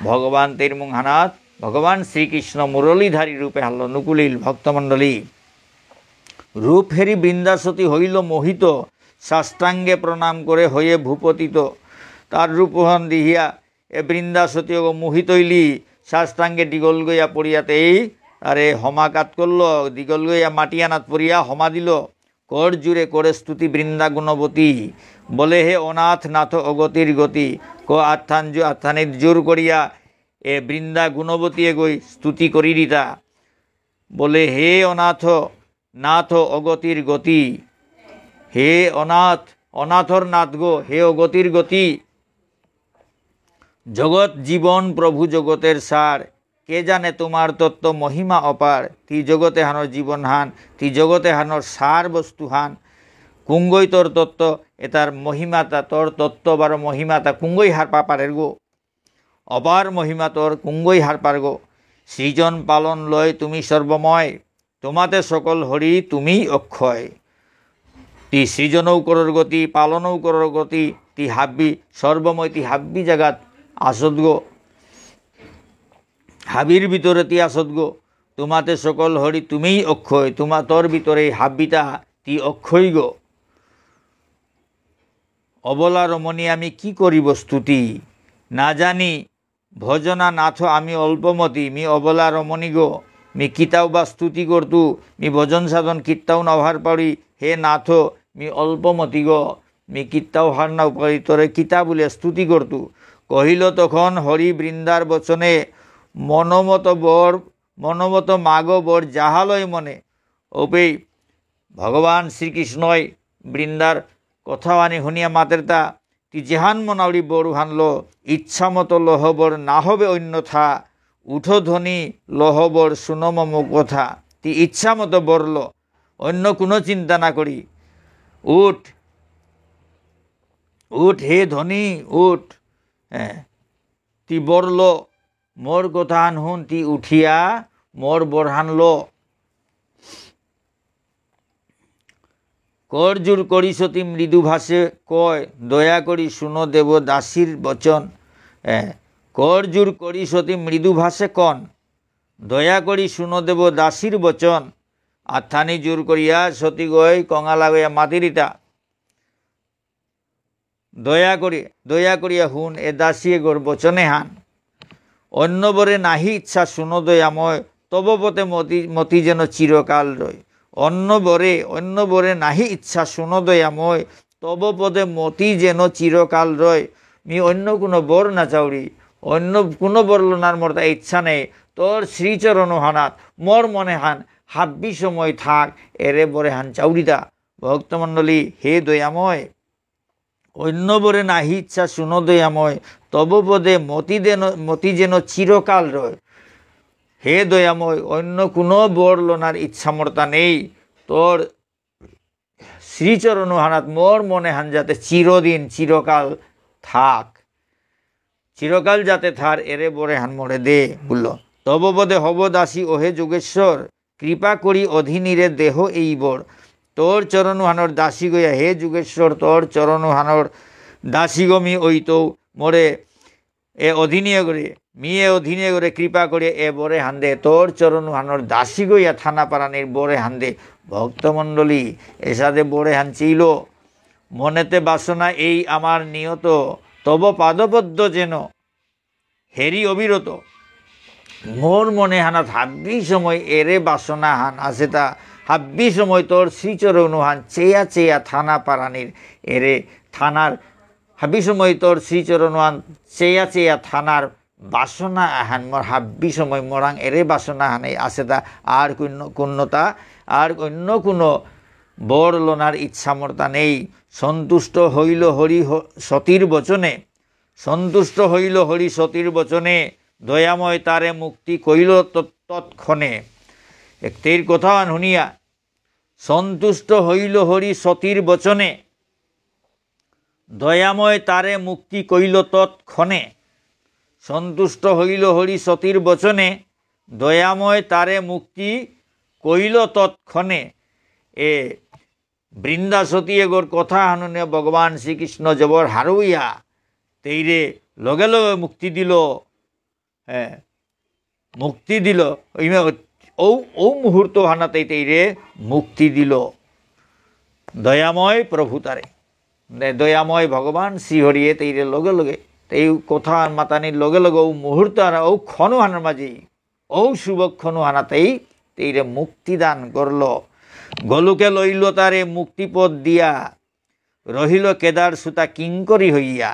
S1: ভগবান তিরমুহানাথ ভগবান শ্রীকৃষ্ণ মুরলীধারী রূপে হল নুকুলিল ভক্তমণ্ডলী রূপ হেরি বৃন্দাসতী হইল মোহিত সাষ্টাঙ্গে প্রণাম করে হয়ে ভূপতিত তার রূপহন দিহিয়া এ বৃন্দাসতী মোহিত হইলি সাষ্টাঙ্গে ডিগল গইয়া পড়িয়াতেই আরে হমাকাত করল দিগল গইয়া মাটিয়ানাত পড়িয়া হমা দিল কর জুড়ে করে স্তুতি বৃন্দা গুণবতী বলে হে অনাথ নাথ অগতির গতি ক আত্থানিত জোর করিয়া এ বৃন্দা গুণবতী গই স্তুতি করি দিতা বলে হে অনাথ নাথ অগতির গতি হে অনাথ অনাথর নাথ গো হে অগতির গতি জগৎ জীবন প্রভু জগতের সার কে জানে তোমার তত্ত্ব মহিমা অপার তি জগতে হানোর জীবন হান তি জগতে হানোর সার বস্তু হান কুঙ্গই তোর তত্ত্ব এটার মহিমাতা তোর তত্ত্ব বার মহিমাতা কুঙ্গই হার পাপারের গো অপার মহিমা তোর কুঙ্গই হার পার গো সৃজন পালন লয় তুমি সর্বময় তোমাতে সকল হরি তুমি অক্ষয় তি সৃজনৌ করর গতি পালনৌ করর গতি তি হাব্বি সর্বময় তি হাব্বি জাগাত আসদ গো হাবির ভিতরে তি আসদ গো তোমাতে সকল হরি তুমিই অক্ষয় তোর ভিতরে হাব্বিতা তি অক্ষয় গো অবলা রমণী আমি কি করিব স্তুতি না জানি ভজনা নাথ আমি অল্পমতি মি অবলা রমণী গো মি কিতাও বা স্তুতি করতু মি ভজন সাধন কীর্তাও নভার পারি হে নাথ মি অল্পমতি গো মি কীর্তাও হার না পারি তোরে কিতা বলে স্তুতি করতু কহিল তখন হরি বৃন্দার বচনে মনমত মাগ বর যাহালয় মনে ওপেই ভগবান শ্রীকৃষ্ণই বৃন্দার কথা আনি শুনিয়া মাতের তা তি জেহান মনাউরি বর হানল ইচ্ছামতো লহবর না হবে অন্যথা উঠো ধ্বনি লহবর শুনো মম কথা তি ইচ্ছা মতো বরল অন্য কোনো চিন্তা না করি উঠ উঠ হে ধ্বনি উঠ তি বরল মোর কথা হুন তি উঠিয়া মোর বরহানল করজুর করি সতী মৃদু ভাষে কয় দয়া করি শুনো দেব দাসীর বচন করজুর করি সতী মৃদু ভাষে কন দয়া করি শুনো দেব দাসীর বচন আত্থানি জোর করিয়া সতী গয় কঙালা গইয়া মাতিরিতা দয়া করিয়া হুন এ দাসীয়ে গোর বচনে হান অন্যবরে নাহি ইচ্ছা শুনো দয়াময় তব পথে মতি যেন চিরকাল রয় অন্যবরে নাহি ইচ্ছা শুনো দয়াময় তব পদে মতি যেন চিরকাল রয় মি অন্য কোনো বর না চাউরি অন্য কোনো বর্ণনার মোর তা ইচ্ছা নেই, তোর শ্রীচরণ হানাত মোর মনে হান হাব্বি সময় থাক এরে বরে হান চাউরিদা। ভক্তমণ্ডলী, হে দয়াময়, অন্য বরে নাহি ইচ্ছা শুনো দয়াময়, তব পদে মতি যেন চিরকাল রয়। হে দয়াময়, অন্য কোনো বর লোনার ইচ্ছা মর্তা নেই, তোর শ্রীচরণ হানাত মোর মনে হান যাতে চিরদিন চিরকাল থাক, চিরকাল যাতে থার এরে বরে হান মরে দে বলল। তব পদে হব দাসী ওহে যোগেশ্বর, কৃপা করি অধীনীরে দেহ এই বর। তোর চরণ হানর দাসী গইয়া হে যুগেশ্বর, তোর চরণ হানর দাসী গমি ওই তো মোরে এ অধীনীয় করে মিয়ে অধীনে করে কৃপা করে এ বরে হান্দে, তোর চরণ হানর দাসী গইয়া থানা পারানির বরে হান্দে। ভক্তমণ্ডলী, এসাদে বরে হান চিল, মনেতে বাসনা এই আমার নিয়ত, তব পাদপদ্ম যেন হেরি অবিরত। মোর মনে হানাত হাব্বি সময় এরে বাসনা হান আছে তা, হাব্বি সময় তোর শ্রীচরণ হান চেয়া চেয়া থানা পারানির এরে থানার, হাব্বি সময় তোর শ্রীচরণ হান চেয়া চেয়া থানার বাসনা হান মোর হাব্বি সময় মোরাং এরে বাসনা হানে আছে তা। আর কোনটা আর অন্য কোনো বর লোনার ইচ্ছা মর্তা নেই। সন্তুষ্ট হইল হরি সতীর বচনে, সন্তুষ্ট হইল হরি সতীর বচনে, দয়াময় তারে মুক্তি কইল তৎক্ষণে। একটির কথা শুনিয়া, সন্তুষ্ট হইল হরি সতীর বচনে, দয়াময় তারে মুক্তি কইল তৎক্ষণে। সন্তুষ্ট হইল হরি সতীর বচনে, দয়াময় তারে মুক্তি কইল তৎক্ষণে। এ বৃন্দা সতী এগোর কথা হানুনে ভগবান শ্রীকৃষ্ণ জবর হারুইয়া তেইরে লগে লগে মুক্তি দিল। হ্যাঁ, মুক্তি দিল ও মুহূর্ত হানাতেই তেইরে মুক্তি দিল দয়াময় প্রভু তারে। দয়াময় ভগবান শ্রীহরিয়ে তেইরে লগে লগে এই কথা মাতানির লগে লগে ও মুহূর্ত হানা ও ক্ষণু হানার মাঝেই ও শুভক্ষণু হানাতেই তেইরে মুক্তিদান করল। গলুকে লইল তারে মুক্তিপদ দিয়া, রহিল কেদার সুতা কিঙ্করি হইয়া।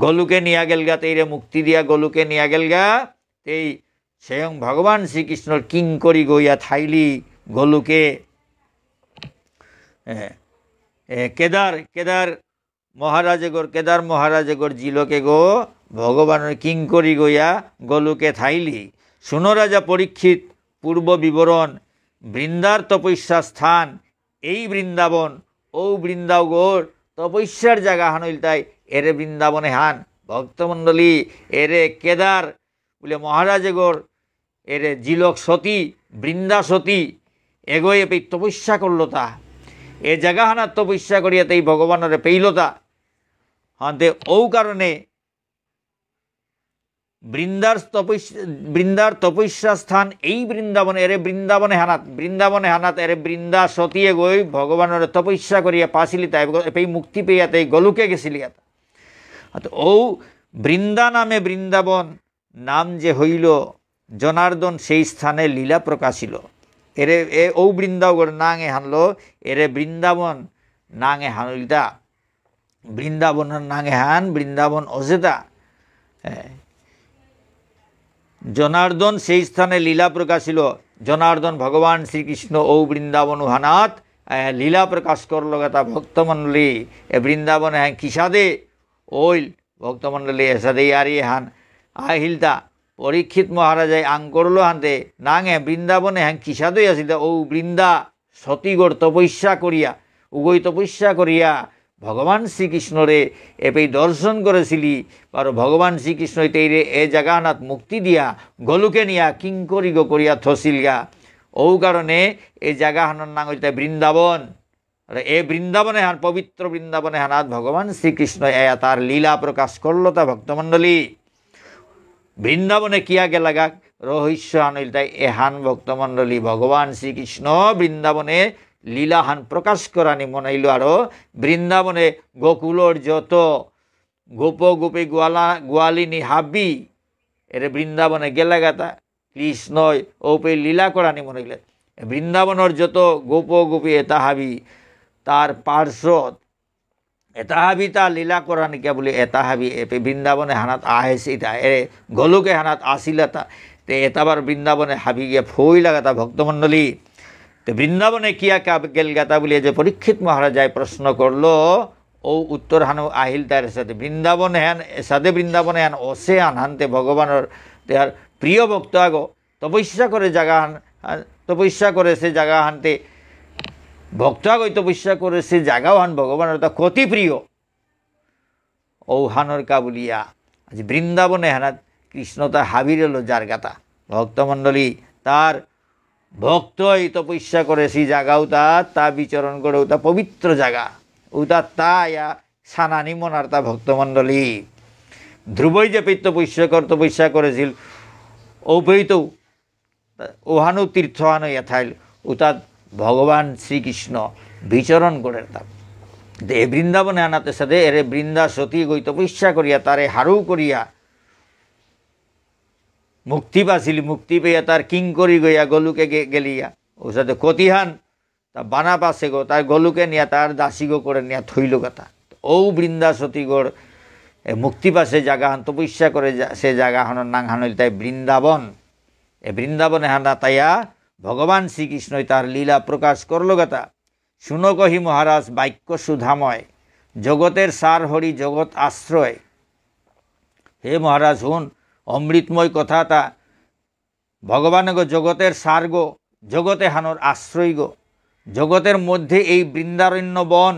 S1: গলুকে নিয়া গেলগা তেইরে মুক্তি দিয়া, গলুকে নিয়া গেলগা এই স্বয়ং ভগবান শ্রীকৃষ্ণর কিঙ্করি গইয়া থাইলি গলুকে। কেদার মহারাজে গোর জিলকে গো ভগবানের কিঙ্করি গইয়া গলুকে থাইলি। শুনো রাজা পরীক্ষিত পূর্ব বিবরণ, বৃন্দার তপস্যা স্থান এই বৃন্দাবন। ও বৃন্দাও গোর তপস্যার জায়গা হানইল তাই এরে বৃন্দাবনে হান। ভক্তমণ্ডলী, এরে কেদার বলে মহারাজে গোর এরে জিলক সতী বৃন্দা সতী এগোয়ে পেয়ে তপস্যা করলো তা, এ জায়গা হানার তপস্যা করিয়া তাই ভগবানের পেইল তা। হাতে ও কারণে বৃন্দার তপস্যা স্থান এই বৃন্দাবনে এরে বৃন্দাবনে হানাত এরে বৃন্দা সতীয়ে গই ভগবানের তপস্যা করিয়া পাছিলি তাই পেই মুক্তি পেয়া তাই গলুকে গেছিলি। ও বৃন্দা নামে বৃন্দাবন নাম যে হইল জনার্দন সেই স্থানে লীলা প্রকাশিল। এরে ও বৃন্দাবন নাঙে হানলো এরে বৃন্দাবন নাঙে হানলিতা। বৃন্দাবনের নাঙে হান বৃন্দাবন অজেতা। জনার্দন সেই স্থানে লীলা প্রকাশিল। জনার্দন ভগবান শ্রীকৃষ্ণ ও বৃন্দাবন হানাত লীলা প্রকাশ করল তা। ভক্তমণ্ডলী, এ বৃন্দাবনে হ্যাঁ কিসাদে ওইল ভক্তমণ্ডলী এসাদেই আরি হান আহিলতা। পরীক্ষিত মহারাজায় আং করলো হানতে নাঙে বৃন্দাবনে হ্যাঁ কিসাদই আসিল। ও বৃন্দা সতীগর তপস্যা করিয়া উগৈ তপস্যা করিয়া ভগবান শ্রীকৃষ্ণরে এপেই দর্শন করেছিলি। আর ভগবান শ্রীকৃষ্ণ তেইরে এ জাগানাত মুক্তি দিয়া গলুকে নিয়া কিঙ্করি গো করিয়া থসিলগা। ও কারণে এই জায়গা হানার নাম হইতে বৃন্দাবন। আর এ বৃন্দাবনে হান পবিত্র বৃন্দাবনে হানাত ভগবান শ্রীকৃষ্ণ এয়া তার লীলা প্রকাশ করল তা। ভক্তমণ্ডলী, বৃন্দাবনে কিয়া গেলাগা রহস্য আনইল তাই এহান ভক্তমণ্ডলী ভগবান শ্রীকৃষ্ণ বৃন্দাবনে লীলাহান প্রকাশ করানি মনাইল। আরও বৃন্দাবনে গোকুলর যত গোপ গোপী গোয়ালিনী হাবি এর বৃন্দাবনে গেলাগাতা কৃষ্ণ ওপে লীলা করানি মনাইলে। বৃন্দাবনের যত গোপ গোপী এটা হাবি তার পার্শ্বদ এটা হাবি তা লীলা করা নাকি বলে এটা হাবি এপে বৃন্দাবনে হানাত আহেছে এটা এ গলুকে হানাত আসিলাতা তে এটাবার বৃন্দাবনে হাবি গিয়ে ফই লাগাতা ভক্তমণ্ডলী। তো বৃন্দাবনে কিয়া গেল গাতা বলিয়ে যে পরীক্ষিত মহারাজায় প্রশ্ন করলো ও উত্তর হানু আহিল তার সাথে বৃন্দাবনে হ্যান সাথে বৃন্দাবনে হ্যান অসে আনহান্তে ভগবানের তার প্রিয় ভক্ত আগো তপস্যা করে জাগা তপস্যা করে সে জাগা হানতে ভক্ত আগই তপস্যা করে সে জাগাও হান ভগবানের তা কতি প্রিয় ও হানর কাবুলিয়া আজ বৃন্দাবনে হানাত কৃষ্ণ তা হাবির এলো যার গাতা ভক্তমণ্ডলী তার ভক্তই তপস্যা করে সেই জাগাও তা বিচরণ করে তা পবিত্র জায়গা ওটা তা ইয়া সানানি মনার তা ভক্তমণ্ডলী ধ্রুবই যে পেত তপস্যা করেছিল ও পেত ওহানু তীর্থহানু এথাইল ওটা ভগবান শ্রীকৃষ্ণ বিচরণ করে তা এ বৃন্দাবনে আনাতে সাথে এরে বৃন্দা সতী গই তপস্যা করিয়া তারে হারু করিয়া মুক্তি পাছিল মুক্তি পেয়ে তার কিং করি গইয়া গলুকে গেলিয়া ও সাথে কতিহান তা বানা পাশে গো তার গলুকে নিয়া তার দাসী গো করে নিয়া থইল কথা ও বৃন্দা সতীগড় মুক্তি পাশে জাগা হান তপস্যা করে সে জাগা হানোর নাং হানইল তাই বৃন্দাবন এ বৃন্দাবনে হানা তাইয়া ভগবান শ্রীকৃষ্ণই তার লীলা প্রকাশ করল কথা শুনো কহি মহারাজ বাক্য সুধাময় জগতের সার হরি জগৎ আশ্রয়। হে মহারাজ শুন অমৃতময় কথা তা ভগবান গো জগতের সার গো জগতে হানোর আশ্রয় গো জগতের মধ্যে এই বৃন্দারণ্য বন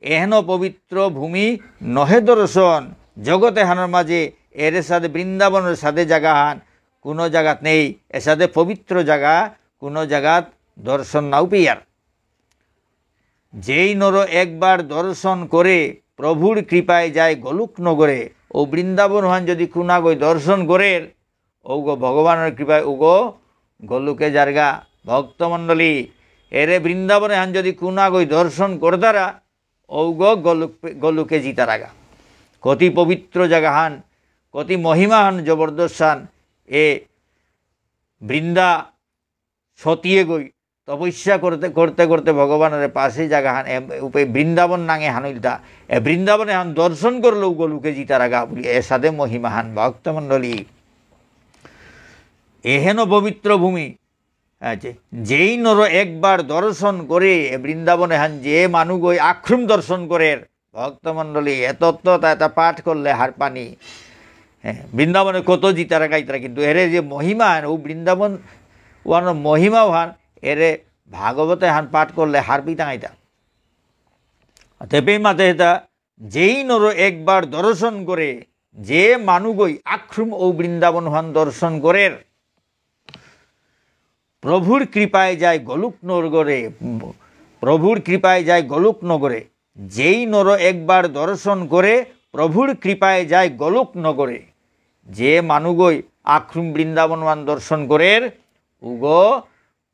S1: এহেন পবিত্র ভূমি নহে দর্শন জগতে হানোর মাঝে এর সাথে বৃন্দাবনের সাথে জায়গা হান কোনো জায়গাত নেই এর সাথে পবিত্র জায়গা কোনো জায়গাত দর্শন নাও পেয়ার যেই নর একবার দর্শন করে প্রভুর কৃপায় যায় গোলুক নগরে ও বৃন্দাবন হান যদি কুনাগই দর্শন করে ও গো ভগবানের কৃপায় ও গো গোলুকে জারগা ভক্তমণ্ডলী এরে বৃন্দাবনে হান যদি কুনাগই দর্শন করতারা ও গো গোলুকে জিতারাগা কতি পবিত্র জায়গা হান কতি মহিমা হান জবরদস্ত হান এ বৃন্দা সতিয়ে গই তপস্যা করতে করতে করতে ভগবানের পাশে জায়গা হান উপে বৃন্দাবন নাঙে হানুলতা এ বৃন্দাবনে হান দর্শন করলো গোলুকে জিতারাগা বলি এ সাদে মহিমা হান ভক্তমণ্ডলী এহেন পবিত্র ভূমি আচ্ছা যেই নর একবার দর্শন করে বৃন্দাবনে হান যে মানু গই আখ্রুম দর্শন করে ভক্তমণ্ডলী এ তত্ত্ব তা পাঠ করলে হার পানি হ্যাঁ বৃন্দাবনে কত জিতারা গাইতারা কিন্তু এরে যে মহিমা হান ও বৃন্দাবন ওয়ান মহিমাও হান এরে ভাগবতে হান পাঠ করলে হার পিতা গাইতা তেপে মাতে এটা যেই নর একবার দর্শন করে যে মানু গই আখ্রুম ও বৃন্দাবন হান দর্শন করে প্রভুর কৃপায় যায় গোলুক নগরে প্রভুর কৃপায় যায় গোলুক নগরে যেই নর একবার দর্শন করে প্রভুর কৃপায় যায় গোলুক নগরে যে মানুগই আখ্রুম বৃন্দাবন মান দর্শন করে উগো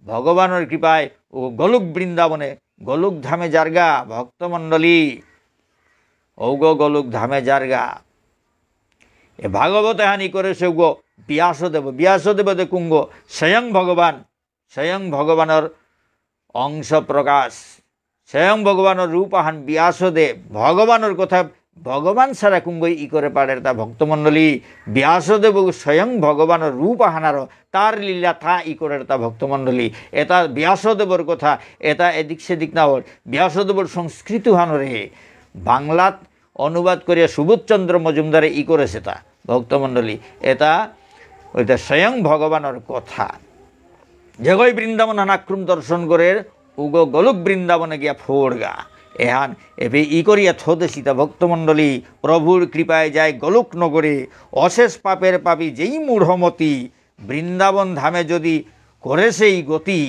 S1: ভগবানের কৃপায় ও গোলুক বৃন্দাবনে গোলুক ধামে জারগা ভক্তমণ্ডলী ঔগো গোলুক ধামে জারগা এ ভাগবতে হানি করে সে গো ব্যাসদেব দেখুঙ্গ স্বয়ং ভগবানের অংশ প্রকাশ স্বয়ং ভগবানের রূপ হান ব্যাসদেব ভগবানের কথা ভগবান ছাড়া কুঙ্গই ই করে পারে তা ভক্তমণ্ডলী ব্যাসদেব স্বয়ং ভগবানের রূপ হানার তার লীলা থা ই করে তা ভক্তমণ্ডলী এটা ব্যাসদেবর কথা এটা এদিক সেদিক না ওর ব্যাসদেবর সংস্কৃতি হানরে বাংলাত অনুবাদ করিয়া সুবোধচন্দ্র মজুমদারে ই করেছে তা ভক্তমণ্ডলী এটা ওইটা স্বয়ং ভগবানের কথা যেগই বৃন্দাবন হানাক্রম দর্শন করে উগো গোলুক বৃন্দাবনে গিয়া ফোড়গা এহান এবে ই করিয়া থোদে সীতা ভক্তমণ্ডলী প্রভুর কৃপায় যায় গোলুক নগরে অশেষ পাপের পাপি যেই মূঢ়মতি বৃন্দাবন ধামে যদি করে সেই গতি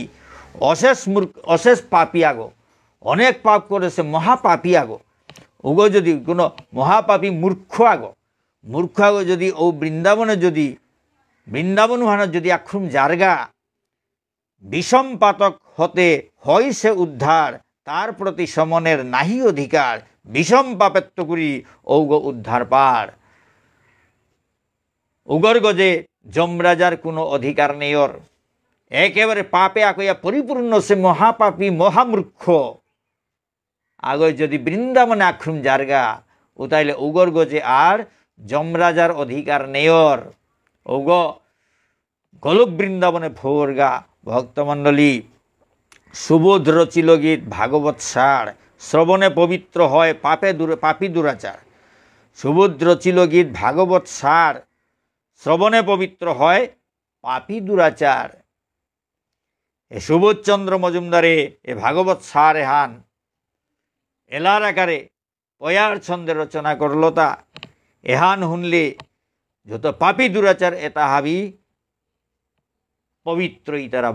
S1: অশেষ পাপি আগো অনেক পাপ করেছে মহাপাপী আগো উগো যদি কোনো মহাপাপী মূর্খ আগো যদি ও বৃন্দাবনে যদি বৃন্দাবন হানার যদি আখ্রুম জারগা বিষম পাতক হতে হয় সে উদ্ধার তার প্রতি সমনের নাহি অধিকার বিষম পাপেত্ব করি ঔগ উদ্ধার পার উগর গজে যমরাজার কোনো অধিকার নেই ওর একেবারে পাপে আকইয়া পরিপূর্ণ সে মহাপাপী মহামূর্খ আগে যদি বৃন্দাবনে আখ্রুম জারগা ও তাইলে উগর গজে আর যমরাজার অধিকার নেয়র ওগ গোলক বৃন্দাবনে ফোরগা ভক্তমণ্ডলী সুবোধ রচিল গীত ভাগবত সার শ্রবণে পবিত্র হয় পাপী দুরাচার। সুবোধ রচিল গীত ভাগবত সার শ্রবণে পবিত্র হয় পাপী দুরাচার। এ সুবোধচন্দ্র মজুমদারে এ ভাগবত সার এহান এলার আকারে পয়ার ছন্দে রচনা করলো তা এহান হুনলে যত পাপী দুরাচার এটা হাবি পবিত্রই তারা।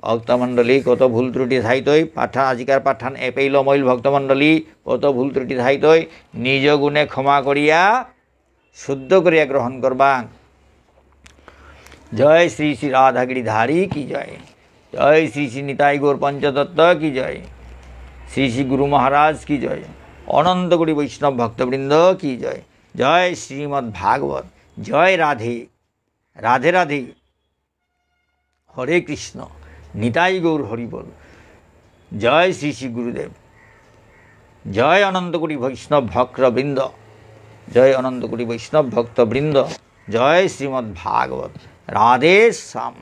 S1: ভক্তমণ্ডলী কত ভুল ত্রুটি থাইতই পাঠা আজিকার পাঠান এপেইল মইল ভক্তমণ্ডলী কত ভুল ত্রুটি থাইতই নিজ গুণে ক্ষমা করিয়া শুদ্ধ করিয়া গ্রহণ করবা। জয় শ্রী শ্রী রাধাগিরিধারী কি জয়, জয় শ্রী শ্রী নিতাই গৌর পঞ্চতত্ত্ব কি জয়, শ্রী শ্রী গুরু মহারাজ কি জয়, অনন্ত কোটি বৈষ্ণব ভক্তবৃন্দ কি জয়, জয় শ্রীমদ্ ভাগবত, জয় রাধে রাধে রাধে, হরে কৃষ্ণ, নিতাই গৌর হরিবল, জয় শ্রী শ্রী গুরুদেব, জয় অনন্ত কোটি বৈষ্ণব ভক্তবৃন্দ, জয় অনন্ত কোটি বৈষ্ণব ভক্তবৃন্দ, জয় শ্রীমদ্ ভাগবত, রাধে শ্যাম।